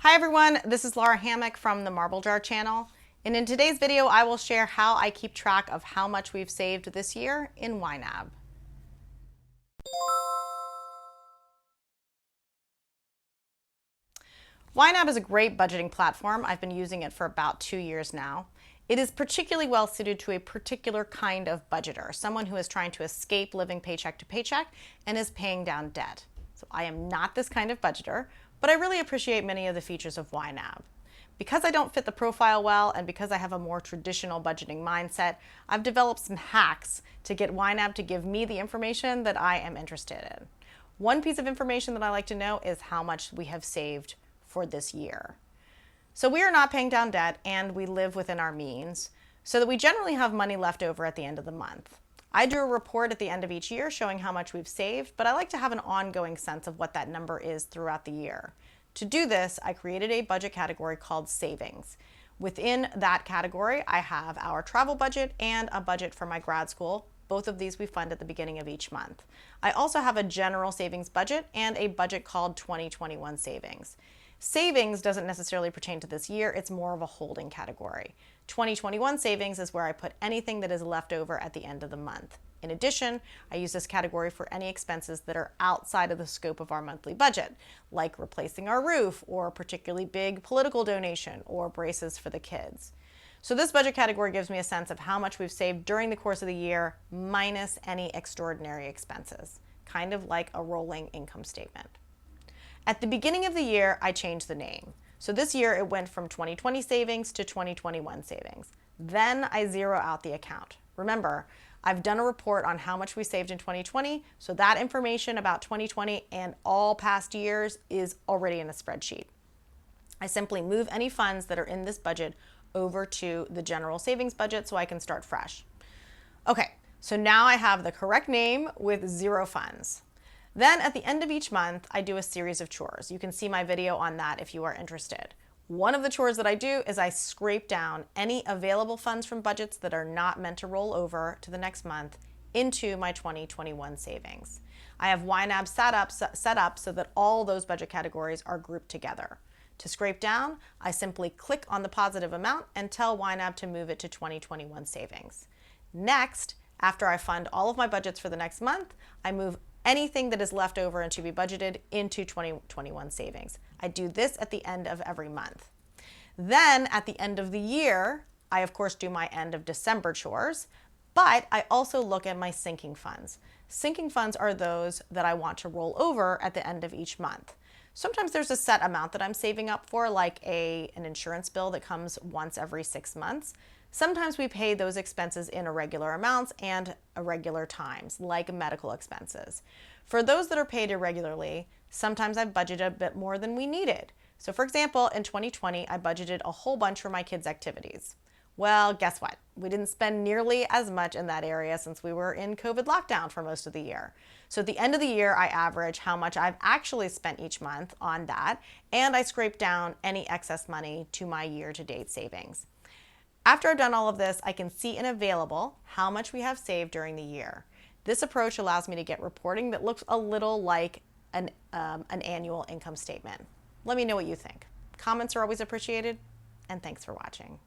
Hi everyone, this is Lara Hammock from the Marble Jar channel, and in today's video I will share how I keep track of how much we've saved this year in YNAB. YNAB is a great budgeting platform. I've been using it for about 2 years now. It is particularly well suited to a particular kind of budgeter, someone who is trying to escape living paycheck to paycheck and is paying down debt. So I am not this kind of budgeter, but I really appreciate many of the features of YNAB. Because I don't fit the profile well and because I have a more traditional budgeting mindset, I've developed some hacks to get YNAB to give me the information that I am interested in. One piece of information that I like to know is how much we have saved for this year. So we are not paying down debt and we live within our means so that we generally have money left over at the end of the month. I do a report at the end of each year showing how much we've saved, but I like to have an ongoing sense of what that number is throughout the year. To do this, I created a budget category called Savings. Within that category, I have our travel budget and a budget for my grad school. Both of these we fund at the beginning of each month. I also have a general savings budget and a budget called 2021 Savings. Savings doesn't necessarily pertain to this year, it's more of a holding category. 2021 savings is where I put anything that is left over at the end of the month. In addition, I use this category for any expenses that are outside of the scope of our monthly budget, like replacing our roof or a particularly big political donation or braces for the kids. So this budget category gives me a sense of how much we've saved during the course of the year minus any extraordinary expenses, kind of like a rolling income statement. At the beginning of the year, I changed the name. So this year it went from 2020 savings to 2021 savings. Then I zero out the account. Remember, I've done a report on how much we saved in 2020, so that information about 2020 and all past years is already in a spreadsheet. I simply move any funds that are in this budget over to the general savings budget so I can start fresh. Okay, so now I have the correct name with zero funds. Then at the end of each month, I do a series of chores. You can see my video on that if you are interested. One of the chores that I do is I scrape down any available funds from budgets that are not meant to roll over to the next month into my 2021 savings. I have YNAB set up so that all those budget categories are grouped together. To scrape down, I simply click on the positive amount and tell YNAB to move it to 2021 savings. Next, after I fund all of my budgets for the next month, I move anything that is left over and to be budgeted into 2021 savings. I do this at the end of every month. Then at the end of the year, I of course do my end of December chores, but I also look at my sinking funds. Sinking funds are those that I want to roll over at the end of each month. Sometimes there's a set amount that I'm saving up for, like an insurance bill that comes once every 6 months. Sometimes we pay those expenses in irregular amounts and irregular times, like medical expenses. For those that are paid irregularly, sometimes I've budgeted a bit more than we needed. So for example, in 2020, I budgeted a whole bunch for my kids' activities. Well, guess what? We didn't spend nearly as much in that area since we were in COVID lockdown for most of the year. So at the end of the year, I average how much I've actually spent each month on that, and I scrape down any excess money to my year-to-date savings. After I've done all of this, I can see in Available how much we have saved during the year. This approach allows me to get reporting that looks a little like an annual income statement. Let me know what you think. Comments are always appreciated, and thanks for watching.